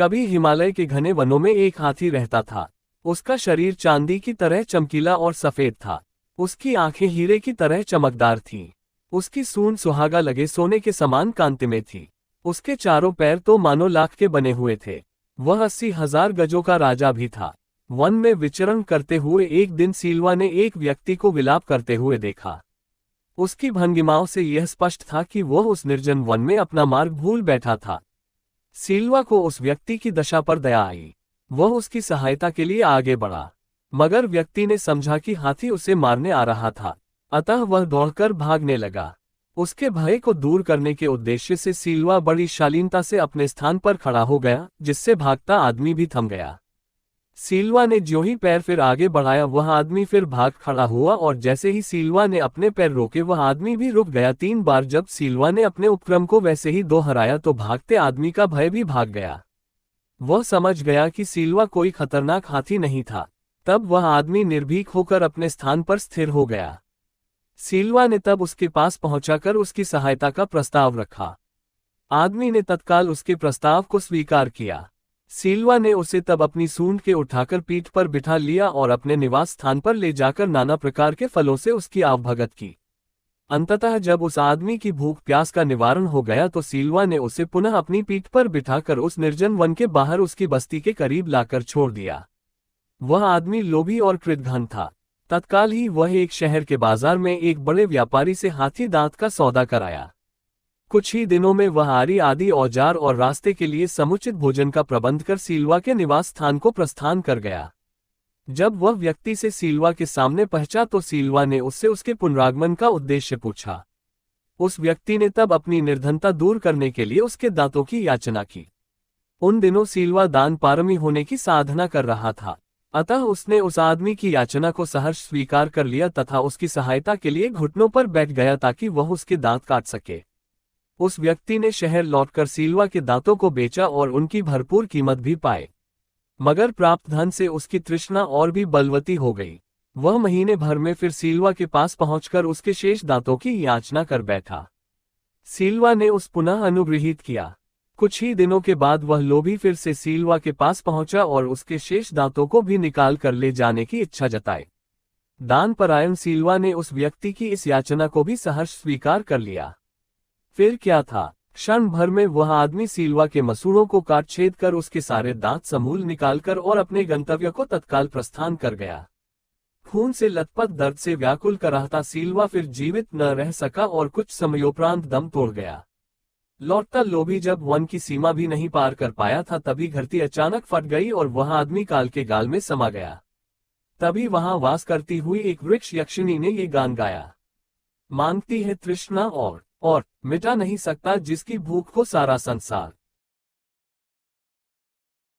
कभी हिमालय के घने वनों में एक हाथी रहता था। उसका शरीर चांदी की तरह चमकीला और सफेद था। उसकी आंखें हीरे की तरह चमकदार थीं। उसकी सूंड सुहागा लगे सोने के समान कांतिमय थी। उसके चारों पैर तो मानो लाख के बने हुए थे। वह 80,000 गजों का राजा भी था। वन में विचरण करते हुए एक दिन सिल्वा ने एक व्यक्ति को विलाप करते हुए देखा। उसकी भंगिमाओं से यह स्पष्ट था कि वह उस निर्जन वन में अपना मार्ग भूल बैठा था। सिल्वा को उस व्यक्ति की दशा पर दया आई। वह उसकी सहायता के लिए आगे बढ़ा, मगर व्यक्ति ने समझा कि हाथी उसे मारने आ रहा था, अतः वह दौड़कर भागने लगा। उसके भय को दूर करने के उद्देश्य से सिल्वा बड़ी शालीनता से अपने स्थान पर खड़ा हो गया, जिससे भागता आदमी भी थम गया। सिल्वा ने ज्यों ही पैर फिर आगे बढ़ाया, वह आदमी फिर भाग खड़ा हुआ और जैसे ही सिल्वा ने अपने पैर रोके वह आदमी भी रुक गया। 3 बार जब सिल्वा ने अपने उपक्रम को वैसे ही दोहराया तो भागते आदमी का भय भी भाग गया। वह समझ गया कि सिल्वा कोई खतरनाक हाथी नहीं था। तब वह आदमी निर्भीक होकर अपने स्थान पर स्थिर हो गया। सिल्वा ने तब उसके पास पहुंचाकर उसकी सहायता का प्रस्ताव रखा। आदमी ने तत्काल उसके प्रस्ताव को स्वीकार किया। सिल्वा ने उसे तब अपनी सूंड के उठाकर पीठ पर बिठा लिया और अपने निवास स्थान पर ले जाकर नाना प्रकार के फलों से उसकी आवभगत की। अंततः जब उस आदमी की भूख प्यास का निवारण हो गया तो सिल्वा ने उसे पुनः अपनी पीठ पर बिठाकर उस निर्जन वन के बाहर उसकी बस्ती के करीब लाकर छोड़ दिया। वह आदमी लोभी और कृतघ्न था। तत्काल ही वह एक शहर के बाजार में एक बड़े व्यापारी से हाथी दांत का सौदा कराया। कुछ ही दिनों में वह आरी आदि औजार और रास्ते के लिए समुचित भोजन का प्रबंध कर सिल्वा के निवास स्थान को प्रस्थान कर गया। जब वह व्यक्ति से सिल्वा के सामने पहुंचा तो सिल्वा ने उससे उसके पुनरागमन का उद्देश्य पूछा। उस व्यक्ति ने तब अपनी निर्धनता दूर करने के लिए उसके दांतों की याचना की। उन दिनों सिल्वा दान पारमी होने की साधना कर रहा था, अतः उसने उस आदमी की याचना को सहर्ष स्वीकार कर लिया तथा उसकी सहायता के लिए घुटनों पर बैठ गया ताकि वह उसके दांत काट सके। उस व्यक्ति ने शहर लौटकर सिल्वा के दांतों को बेचा और उनकी भरपूर कीमत भी पाए, मगर प्राप्त धन से उसकी तृष्णा और भी बलवती हो गई। वह महीने भर में फिर सिल्वा के पास पहुंचकर उसके शेष दांतों की याचना कर बैठा। सिल्वा ने उस पुनः अनुगृहीत किया। कुछ ही दिनों के बाद वह लोभी फिर से सिल्वा के पास पहुंचा और उसके शेष दांतों को भी निकाल कर ले जाने की इच्छा जताई। दान परायण सिल्वा ने उस व्यक्ति की इस याचना को भी सहर्ष स्वीकार कर लिया। फिर क्या था, क्षण भर में वह आदमी सिल्वा के मसूड़ों को काट छेद कर उसके सारे दांत समूल निकालकर और अपने गंतव्य को तत्काल प्रस्थान कर गया। खून से लथपथ दर्द से व्याकुल कराहता सिल्वा फिर जीवित न रह सका और कुछ समयोपरांत दम तोड़ गया। लौटता लोभी जब वन की सीमा भी नहीं पार कर पाया था तभी धरती अचानक फट गई और वह आदमी काल के गाल में समा गया। तभी वहां वास करती हुई एक वृक्ष यक्षिणी ने ये गान गाया। मांगती है तृष्णा और मिटा नहीं सकता जिसकी भूख को सारा संसार।